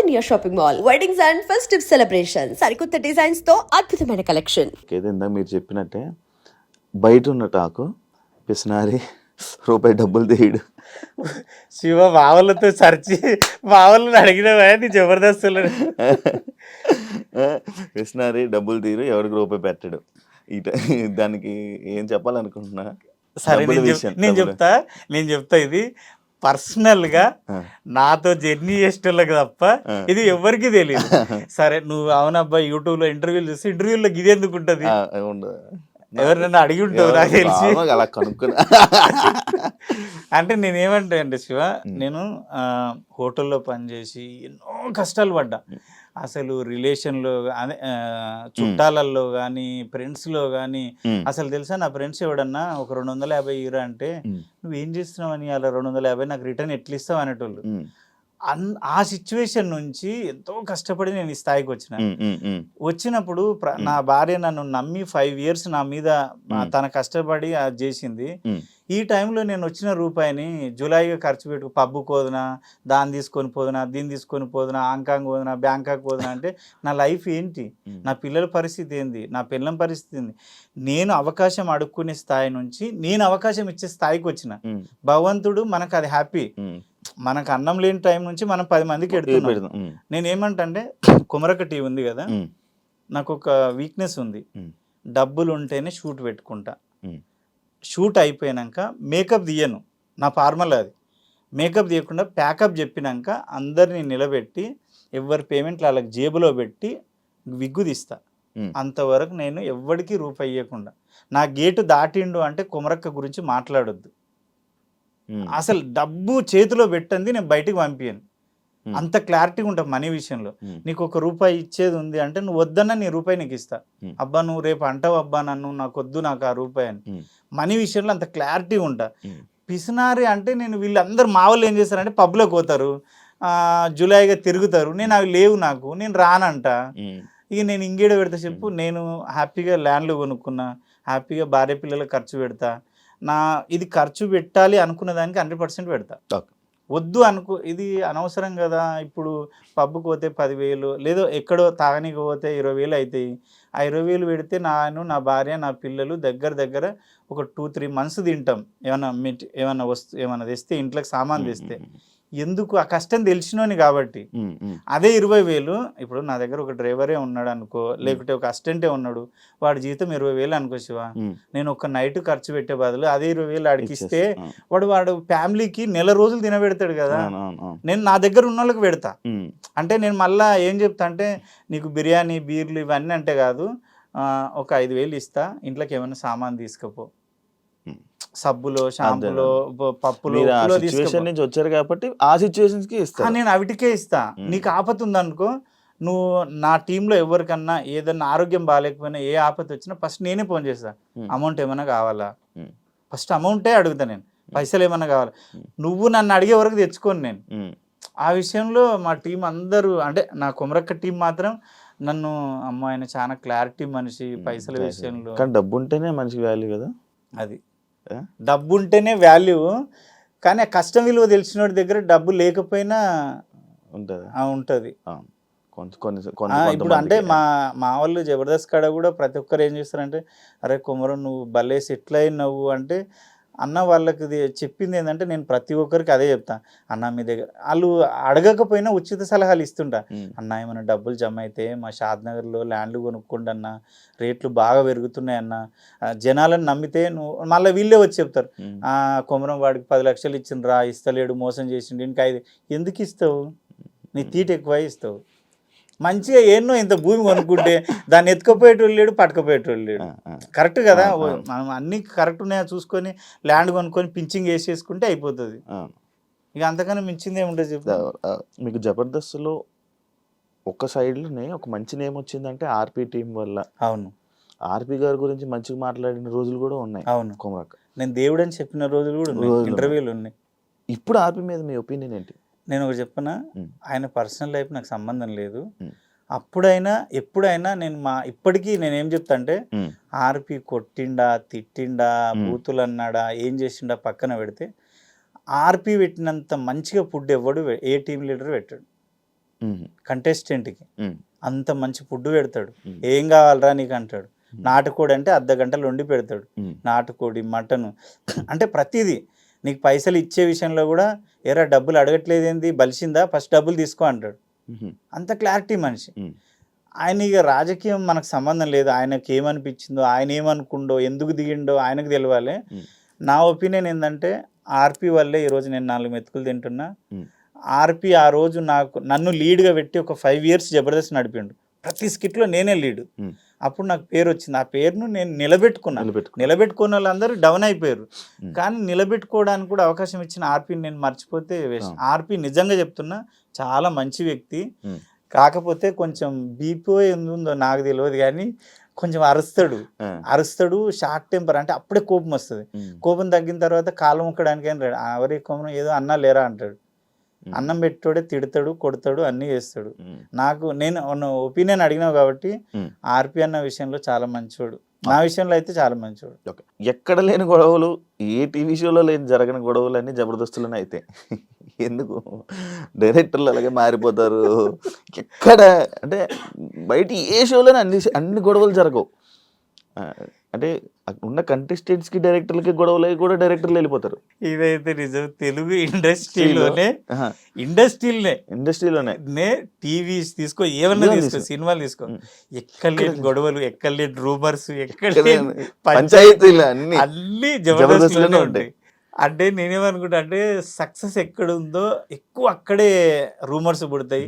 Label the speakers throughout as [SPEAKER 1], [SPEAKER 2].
[SPEAKER 1] Chaitanya shopping mall weddings and festive celebrations సరికొత్త designs తో అద్భుతమైన కలెక్షన్.
[SPEAKER 2] ఏదైందా మీరు చెప్పినట్టే బయట ఉన్న టాకు పిసినారి రూపాయి డబ్బులు తీయడు.
[SPEAKER 3] శివ మావలతో సర్చి మావలను అడిగినవా నీ జబర్దస్త్
[SPEAKER 2] పిసినారి డబ్బులు తీరు ఎవరికి రూపాయి పెట్టడు. దానికి ఏం చెప్పాలనుకుంటున్నా?
[SPEAKER 3] సరే నేను చెప్తా ఇది పర్సనల్ గా నాతో జర్నీ చేసేటోళ్ళకి తప్ప ఇది ఎవరికి తెలియదు. సరే నువ్వు అవునబ్బా యూట్యూబ్ లో ఇంటర్వ్యూలు చూసి ఇంటర్వ్యూలో ఇది ఎందుకు ఉంటది, ఎవరినైనా అడిగి ఉంటావు నాకు తెలిసి.
[SPEAKER 2] అలా కనుక్కున్నా
[SPEAKER 3] అంటే నేనేమంటా అంటే శివ, నేను హోటల్లో పనిచేసి ఎన్నో కష్టాలు పడ్డా. అసలు రిలేషన్లో అదే చుట్టాలల్లో కానీ ఫ్రెండ్స్లో కానీ అసలు తెలుసా, నా ఫ్రెండ్స్ ఎవడన్నా ఒక 250 ఇవ్వరా అంటే నువ్వేం చేస్తున్నావు అని అలా 250 నాకు రిటర్న్ ఎట్లా ఇస్తావు అనేటోళ్ళు. ఆ సిచ్యువేషన్ నుంచి ఎంతో కష్టపడి నేను ఈ స్థాయికి వచ్చినప్పుడు నా భార్య నన్ను నమ్మి 5 years నా మీద తన కష్టపడి అది చేసింది. ఈ టైంలో నేను వచ్చిన రూపాయిని జులైగా ఖర్చు పెట్టు, పబ్బు కోదునా, దాన్ని తీసుకొని పోదునా, దీన్ని తీసుకొని పోదునా, హాంకాంగ్ పోదునా, బ్యాంకాక్ పోదునా అంటే నా లైఫ్ ఏంటి, నా పిల్లల పరిస్థితి ఏంది, నా పిల్లల పరిస్థితి ఏంది? నేను అవకాశం అడుక్కునే స్థాయి నుంచి నేను అవకాశం ఇచ్చే స్థాయికి వచ్చిన. భగవంతుడు మనకు అది హ్యాపీ. మనకు అన్నం లేని టైం నుంచి మనం 10 మందికి ఎడుతున్నాం. నేను ఏమంటే కుమరక టీ ఉంది కదా, నాకు ఒక వీక్నెస్ ఉంది, డబ్బులు ఉంటేనే షూట్ పెట్టుకుంటా. షూట్ అయిపోయాక మేకప్ తీయను, నా ఫార్మల్ అది. మేకప్ తీయకుండా ప్యాకప్ చెప్పినాక అందరినీ నిలబెట్టి ఎవరి పేమెంట్లు వాళ్ళకి జేబులో పెట్టి విగ్గు తీస్తా. అంతవరకు నేను ఎవ్వడికి రూపాయి ఇవ్వకుండా. నా గేటు దాటిండు అంటే కుమరక్క గురించి మాట్లాడొద్దు. అసలు డబ్బు చేతిలో పెట్టండి నేను బయటికి పంపించాను. అంత క్లారిటీగా ఉంటా మనీ విషయంలో. నీకు ₹1 ఇచ్చేది ఉంది అంటే నువ్వు వద్దన్నా నీ రూపాయి నీకు ఇస్తా. అబ్బా నువ్వు రేపు అంటావు అబ్బా నన్ను, నాకు వద్దు నాకు ఆ రూపాయి అని. మనీ విషయంలో అంత క్లారిటీ ఉంటా. పిసినారి అంటే నేను వీళ్ళందరూ మా వాళ్ళు ఏం చేస్తారంటే పబ్లోకి పోతారు, జులైగా తిరుగుతారు. నేను అవి లేవు, నాకు నేను రానంట. ఇక నేను ఇంకేడ పెడతా చెప్పు? నేను హ్యాపీగా ల్యాండ్లు కొనుక్కున్నా, హ్యాపీగా భార్య పిల్లలకు ఖర్చు పెడతా. ఇది ఖర్చు పెట్టాలి అనుకున్న దానికి 100% పెడతా. వద్దు ఇది అనవసరం కదా. ఇప్పుడు పబ్బుకి పోతే 10,000 లేదో ఎక్కడో తాగనీకి పోతే 20,000 అవుతాయి. ఆ 20,000 పెడితే నా భార్య నా పిల్లలు దగ్గర ఒక 2-3 months తింటాం. ఏమన్నా తెస్తే ఇంట్లోకి సామాన్ తెస్తే. ఎందుకు? ఆ కష్టం తెలిసినోని కాబట్టి. అదే 20,000 ఇప్పుడు నా దగ్గర ఒక డ్రైవరే ఉన్నాడు అనుకో, లేకుంటే ఒక అసిస్టెంటే ఉన్నాడు, వాడి జీతం 20,000 అనుకో శివ. నేను ఒక నైట్ ఖర్చు పెట్టే బదులు అదే 20,000 ఆడికి ఇస్తే వాడు ఫ్యామిలీకి నెల రోజులు తినబెడతాడు కదా. నేను నా దగ్గర ఉన్న వాళ్ళకి పెడతా. అంటే నేను మళ్ళీ ఏం చెప్తా అంటే నీకు బిర్యానీ బీర్లు ఇవన్నీ అంటే కాదు, ఒక 5,000 ఇస్తా, ఇంట్లోకి ఏమైనా సామాన్ తీసుకపో, సబ్బులో షాంపులో పప్పులో
[SPEAKER 2] నుంచి వచ్చారు కాబట్టి ఆ సిచ్యువేషన్స్ కి ఇస్తా.
[SPEAKER 3] నేను అవిటికే ఇస్తా. నీకు ఆపత ఉందనుకో, నువ్వు నా టీంలో ఎవరికన్నా ఏదన్నా ఆరోగ్యం బాగాలేకపోయినా ఏ ఆపత వచ్చినా ఫస్ట్ నేనే ఫోన్ చేస్తా. అమౌంట్ ఏమైనా కావాలా, ఫస్ట్ అమౌంటే అడుగుతా నేను. పైసలు ఏమన్నా కావాలా, నువ్వు నన్ను అడిగే వరకు తెచ్చుకోను నేను. ఆ విషయంలో మా టీం అందరూ, అంటే నా కుమరక్క టీం మాత్రం నన్ను అమ్మ ఆయన చాలా క్లారిటీ మనిషి పైసల విషయంలో.
[SPEAKER 2] కానీ డబ్బు ఉంటేనే మనిషికి వాల్యూ కదా.
[SPEAKER 3] అది డబ్బు ఉంటేనే వాల్యూ. కానీ ఆ కష్టం విలువ తెలిసిన దగ్గర డబ్బు లేకపోయినా ఉంటుంది. ఇప్పుడు అంటే మా వాళ్ళు జబర్దస్త్ కాడ కూడా ప్రతి ఒక్కరు ఏం చేస్తారంటే, అరే కుమరం నువ్వు భలే సెటిల్ అయినావు అంటే, అన్న వాళ్ళకి చెప్పింది ఏంటంటే నేను ప్రతి ఒక్కరికి అదే చెప్తా. అన్న మీ దగ్గర వాళ్ళు అడగకపోయినా ఉచిత సలహాలు ఇస్తుంటా. అన్న ఏమైనా డబ్బులు జమ అయితే మా షాద్నగర్లో ల్యాండ్లు కొనుక్కోండి అన్న, రేట్లు బాగా పెరుగుతున్నాయి అన్న, జనాలను నమ్మితే నువ్వు మళ్ళీ వీళ్ళే వచ్చి చెప్తారు, కొమరం వాడికి 10 లక్షలు ఇచ్చిండ్రా, ఇస్తలేడు, మోసం చేసిండు, ఇంకా 5 ఎందుకు ఇస్తావు? నీ తీట ఎక్కువ ఇస్తావు. మంచిగా ఎన్నో ఇంత భూమి కొనుక్కుంటే దాన్ని ఎత్తుకపోయేటోళ్ళు లేడు, పట్టుకపోయేటోళ్ళు లేడు. కరెక్ట్ కదా. మనం అన్ని కరెక్ట్ ఉన్నాయో చూసుకొని ల్యాండ్ కొనుక్కొని పించింగ్ వేసేసుకుంటే అయిపోతుంది. ఇక అంతకన్నా మించింది ఏముంటుంది చెప్పు.
[SPEAKER 2] మీకు జబర్దస్త్లో ఒక సైడ్లోనే ఒక మంచి నేమ్ వచ్చిందంటే ఆర్పి టీం వల్ల.
[SPEAKER 3] అవును,
[SPEAKER 2] ఆర్పి గారి గురించి మంచిగా మాట్లాడిన రోజులు కూడా ఉన్నాయి.
[SPEAKER 3] అవును, కుమరక్క నేను దేవుడు అని చెప్పిన రోజులు కూడా ఉన్నాయి, ఇంటర్వ్యూలు ఉన్నాయి.
[SPEAKER 2] ఇప్పుడు ఆర్పి మీద మీ ఒపీనియన్ ఏంటి?
[SPEAKER 3] నేను ఒకటి చెప్పనా, ఆయన పర్సనల్ లైఫ్ నాకు సంబంధం లేదు. అప్పుడైనా ఎప్పుడైనా నేను ఇప్పటికీ నేనేం చెప్తా అంటే, ఆర్పి కొట్టిండా, తిట్టిండా, బూతులు అన్నాడా, ఏం చేసిండా పక్కన పెడితే, ఆర్పి పెట్టినంత మంచిగా ఫుడ్ ఎవడు ఏ టీం లీడర్ పెట్టాడు. కంటెస్టెంట్కి అంత మంచి ఫుడ్ పెడతాడు. ఏం కావాలరా నీకు అంటాడు. నాటుకోడి అంటే అర్ధ గంటలు వండి పెడతాడు. నాటుకోడి, మటను, అంటే ప్రతిదీ. నీకు పైసలు ఇచ్చే విషయంలో కూడా ఎరా డబ్బులు అడగట్లేదు ఏంది, బలిసిందా, ఫస్ట్ డబ్బులు తీసుకో అంటాడు. అంత క్లారిటీ మనిషి. ఆయన ఇక రాజకీయం మనకు సంబంధం లేదు. ఆయనకి ఏమనిపించిందో, ఆయన ఏమనుకుండో, ఎందుకు దిగిండో ఆయనకు తెలియాలి. నా ఒపీనియన్ ఏంటంటే ఆర్పి వల్లే ఈరోజు నేను 4 మెతుకులు తింటున్నా. ఆర్పి ఆ రోజు నన్ను లీడ్గా పెట్టి ఒక 5 years జబర్దస్త్ నడిపిండు. ప్రతి స్కిట్లో నేనే లీడ్. అప్పుడు నాకు పేరు వచ్చింది. ఆ పేరును నేను నిలబెట్టుకున్న వాళ్ళందరూ డౌన్ అయిపోయారు. కానీ నిలబెట్టుకోవడానికి కూడా అవకాశం ఇచ్చిన ఆర్పిని నేను మర్చిపోతే వేస్ట్. ఆర్పి నిజంగా చెప్తున్నా చాలా మంచి వ్యక్తి. కాకపోతే కొంచెం బీపీ ఉందో నాకు తెలియదు కానీ కొంచెం అరుస్తాడు, షార్ట్ టెంపర్. అంటే అప్పుడే కోపం వస్తుంది. కోపం తగ్గిన తర్వాత కాళ్ళు ముక్కడానికి ఎవరి కోపం ఏదో అన్నా లేరా అంటాడు. అన్నం పెట్టోడే తిడతాడు, కొడతాడు, అన్నీ చేస్తాడు. నేను ఒపీనియన్ అడిగినావు కాబట్టి ఆర్పి అన్న విషయంలో చాలా మంచోడు. నా విషయంలో అయితే చాలా మంచోడు.
[SPEAKER 2] ఎక్కడ లేని గొడవలు, ఏ టీవీ షోలో లేని జరగని గొడవలు అన్నీ జబర్దస్తులోనే అయితే ఎందుకు డైరెక్టర్లు అలాగే మారిపోతారు. ఎక్కడ అంటే బయట ఏ షోలోనే అన్ని గొడవలు జరగవు. అంటే ఉన్న కంటెస్టెంట్స్కి డైరెక్టర్లకి గొడవలు కూడా డైరెక్టర్లు వెళ్ళిపోతారు.
[SPEAKER 3] ఇదైతే నిజం. తెలుగు ఇండస్ట్రీలోనే టీవీ తీసుకో, ఏమన్నా తీసుకో, సినిమాలు తీసుకో, ఎక్కడ లేని గొడవలు, ఎక్కడ లేని రూమర్స్, ఎక్కడ
[SPEAKER 2] పంచాయతీలు
[SPEAKER 3] అన్ని జబర్దస్త్లోనే ఉంటాయి. అంటే నేనేమనుకుంటా అంటే సక్సెస్ ఎక్కడుందో ఎక్కువ అక్కడే రూమర్స్ పుడతాయి,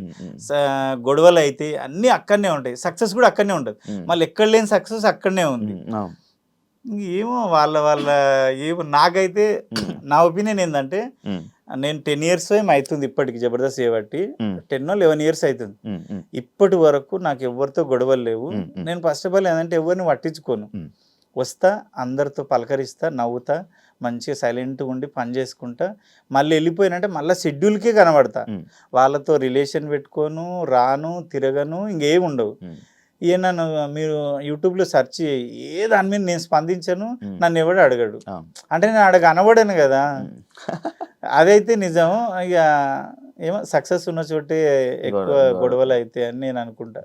[SPEAKER 3] గొడవలు అయితే అన్నీ అక్కడనే ఉంటాయి. సక్సెస్ కూడా అక్కడనే ఉంటుంది. మళ్ళీ ఎక్కడ లేని సక్సెస్ అక్కడనే ఉంది. ఏమో వాళ్ళ ఏమో. నాకైతే నా ఒపీనియన్ ఏంటంటే నేను 10 years ఏమో అవుతుంది ఇప్పటికి జబర్దస్త్ చేయబట్టి. 10 or 11 years అవుతుంది. ఇప్పటి వరకు నాకు ఎవరితో గొడవలు లేవు. నేను ఫస్ట్ ఆఫ్ ఆల్ ఏంటంటే ఎవరిని పట్టించుకోను. వస్తా, అందరితో పలకరిస్తా, నవ్వుతా, మంచిగా సైలెంట్గా ఉండి పని చేసుకుంటా. మళ్ళీ వెళ్ళిపోయినంటే మళ్ళీ షెడ్యూల్కే కనబడతా. వాళ్ళతో రిలేషన్ పెట్టుకోను, రాను, తిరగను, ఇంకేం ఉండవు. నన్ను మీరు యూట్యూబ్లో సెర్చ్ ఏ దాని మీద నేను స్పందించను, నన్ను ఎవడు అడగడు. అంటే నేను అనబడను కదా. అదైతే నిజం. ఇక ఏమో సక్సెస్ ఉన్న చోటే ఎక్కువ గొడవలు అయితే అని నేను అనుకుంటా.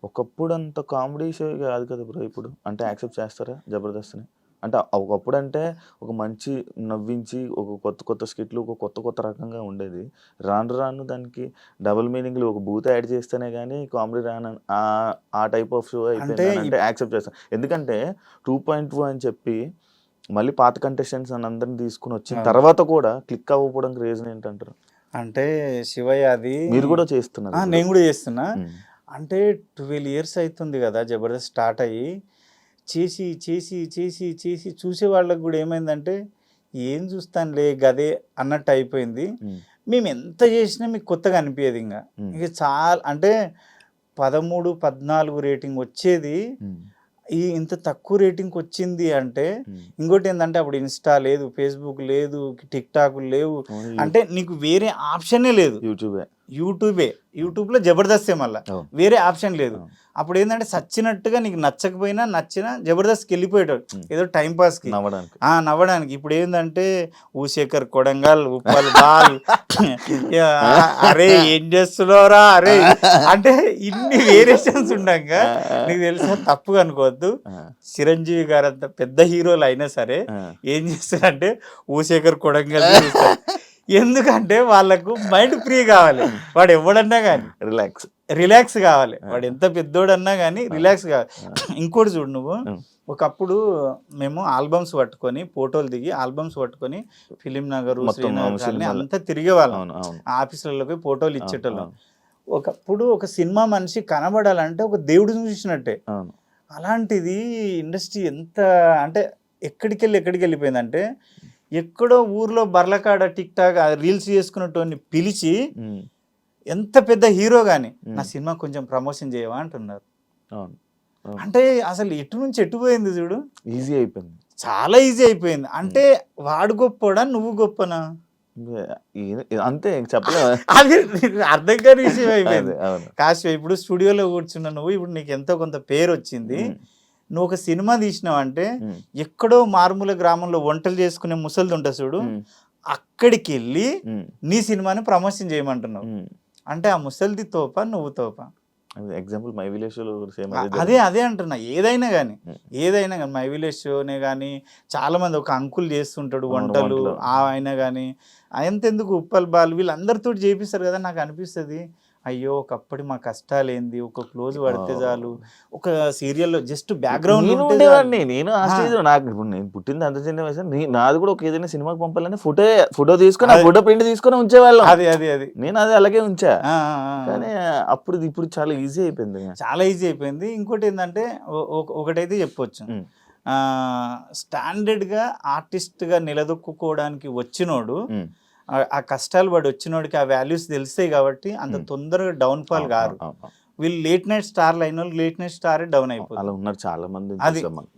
[SPEAKER 2] ఒకప్పుడు అంత కామెడీ షో కాదు కదా బ్రో ఇప్పుడు. అంటే యాక్సెప్ట్ చేస్తారా జబర్దస్త్ని? అంటే ఒకప్పుడు అంటే ఒక మంచి నవ్వించి ఒక కొత్త స్కిట్లు, ఒక కొత్త రకంగా ఉండేది. రాను దానికి డబుల్ మీనింగ్లు, ఒక బూత్ యాడ్ చేస్తేనే కానీ కామెడీ రాను ఆ టైప్ ఆఫ్ షో అయిపోయింది. అంటే యాక్సెప్ట్ చేస్తాను. ఎందుకంటే 2.2 అని చెప్పి మళ్ళీ పాత కంటెస్టెంట్స్ అని అందరిని తీసుకుని వచ్చిన తర్వాత కూడా క్లిక్ అవ్వకపోవడానికి రీజన్ ఏంటంటారు?
[SPEAKER 3] అంటే శివయ్య, అది
[SPEAKER 2] మీరు కూడా చేస్తున్నారు,
[SPEAKER 3] నేను కూడా చేస్తున్నా. అంటే 12 years అవుతుంది కదా జబర్దస్త్ స్టార్ట్ అయ్యి. చేసి చేసి చేసి చేసి చూసే వాళ్ళకి కూడా ఏమైందంటే ఏం చూస్తానులే గదే అన్నట్టు అయిపోయింది. మేము ఎంత చేసినా మీకు కొత్తగా అనిపించేది. ఇంకా చాలా అంటే 13, 14 రేటింగ్ వచ్చేది ఇంత తక్కువ రేటింగ్కి వచ్చింది అంటే. ఇంకోటి ఏంటంటే అప్పుడు ఇన్స్టా లేదు, ఫేస్బుక్ లేదు, టిక్ టాక్ లేవు. అంటే నీకు వేరే ఆప్షనే లేదు. యూట్యూబ్లో జబర్దస్తే, మళ్ళీ వేరే ఆప్షన్ లేదు. అప్పుడు ఏంటంటే సచ్చినట్టుగా నీకు నచ్చకపోయినా నచ్చినా జబర్దస్త్కి వెళ్ళిపోయేటాడు ఏదో టైం పాస్కి నవ్వడానికి. ఇప్పుడు ఏంటంటే ఊశేఖర్ కొడంగల్, ఉప్పల్ బాల్, అరే ఏం చేస్తున్నావురా అరే, అంటే ఇన్ని వేరియేషన్స్ ఉండగా నీకు తెలుసా, తప్పుగా అనుకోవద్దు. చిరంజీవి గారు అంత పెద్ద హీరోలు అయినా సరే ఏం చేస్తారంటే ఊశేఖర్ కొడంగల్ చూస్తారు. ఎందుకంటే వాళ్ళకు మైండ్ ఫ్రీ కావాలి. వాడు ఎవడన్నా కానీ రిలాక్స్ కావాలి. వాడు ఎంత పెద్దోడన్నా కానీ రిలాక్స్ కావాలి. ఇంకోటి చూడు, నువ్వు ఒకప్పుడు మేము ఆల్బమ్స్ పట్టుకొని ఫోటోలు దిగి ఆల్బమ్స్ పట్టుకొని ఫిలిం నగర్, శ్రీనగర్ అంతా తిరిగేవాళ్ళం. ఆఫీసులలోకి ఫోటోలు ఇచ్చేటోళ్ళం. ఒకప్పుడు ఒక సినిమా మనిషి కనబడాలంటే ఒక దేవుడు చూసినట్టే. అలాంటిది ఇండస్ట్రీ ఎంత అంటే ఎక్కడికి వెళ్ళిపోయిందంటే, ఎక్కడో ఊర్లో బర్లకాడ టిక్ టాక్ రీల్స్ చేసుకున్నటువంటి పిలిచి ఎంత పెద్ద హీరో గాని నా సినిమా కొంచెం ప్రమోషన్ చేయవా అంటున్నారు. అంటే అసలు ఎటు నుంచి ఎటు పోయింది చూడు.
[SPEAKER 2] ఈజీ అయిపోయింది,
[SPEAKER 3] చాలా ఈజీ అయిపోయింది. అంటే వాడు గొప్పడా నువ్వు గొప్పనా
[SPEAKER 2] అంతే చెప్పలే.
[SPEAKER 3] అది అర్థం కాని విషయం అయిపోయింది. కాశీ ఇప్పుడు స్టూడియోలో కూర్చున్నా నువ్వు, ఇప్పుడు నీకు ఎంతో కొంత పేరు వచ్చింది. నువ్వు ఒక సినిమా తీసినావంటే ఎక్కడో మారుమూల గ్రామంలో వంటలు చేసుకునే ముసలిది ఉంటుంది చూడు, అక్కడికి వెళ్ళి నీ సినిమాని ప్రమోషన్ చేయమంటున్నావు. అంటే ఆ ముసలిది తోప నువ్వు తోప.
[SPEAKER 2] ఎగ్జాంపుల్ మై విలేజ్ లో సేమ్
[SPEAKER 3] అదే అంటున్నా. ఏదైనా కానీ మై విలేజ్ షోనే కానీ చాలా మంది ఒక అంకుల్ చేస్తుంటాడు
[SPEAKER 2] అవును,
[SPEAKER 3] వంటలు,
[SPEAKER 2] వంటలు.
[SPEAKER 3] ఆయన కానీ అంతెందుకు ఉప్పల్ బాల్ వీళ్ళందరితో చేపిస్తారు కదా. నాకు అనిపిస్తుంది అయ్యో ఒకప్పటి మా కష్టాలు ఏంది, ఒక క్లోజ్ పడితే చాలు, ఒక సీరియల్లో జస్ట్ బ్యాక్గ్రౌండ్
[SPEAKER 2] నేను
[SPEAKER 3] ఉంటే
[SPEAKER 2] ఉండేవాడిని.
[SPEAKER 3] చాలు.
[SPEAKER 2] నేను ఆ స్టేజ్ నాకు ఇప్పుడు నేను పుట్టింది అంత చిన్న వయసు. నాది కూడా ఒక ఏదైనా సినిమాకి పంపాలని ఫోటో తీసుకొని ఆ ఫోటో ప్రింట్ తీసుకొని ఉంచేవాళ్ళం.
[SPEAKER 3] అది
[SPEAKER 2] నేను అది అలాగే ఉంచా.
[SPEAKER 3] ఆ, ఆ, ఆ.
[SPEAKER 2] కానీ ఇప్పుడు చాలా ఈజీ అయిపోయింది.
[SPEAKER 3] చాలా ఈజీ అయిపోయింది. ఇంకోటి ఏంటంటే ఒకటైతే చెప్పొచ్చు,
[SPEAKER 2] ఉమ్.
[SPEAKER 3] స్టాండర్డ్గా ఆర్టిస్ట్గా నిలదొక్కుకోవడానికి వచ్చినోడు,
[SPEAKER 2] ఉమ్.
[SPEAKER 3] ఆ కష్టాలు పడి వచ్చినోడికి ఆ వాల్యూస్ తెలుస్తాయి కాబట్టి అంత తొందరగా డౌన్ఫాల్ కారు.
[SPEAKER 2] అవును.
[SPEAKER 3] వీళ్ళు లేట్ నైట్ స్టార్లు అయిన వాళ్ళు లేట్ నైట్ స్టార్ డౌన్ అయిపోతుంది.
[SPEAKER 2] అలా ఉన్నారు చాలా మంది
[SPEAKER 3] అది.
[SPEAKER 2] చూసాం మనం.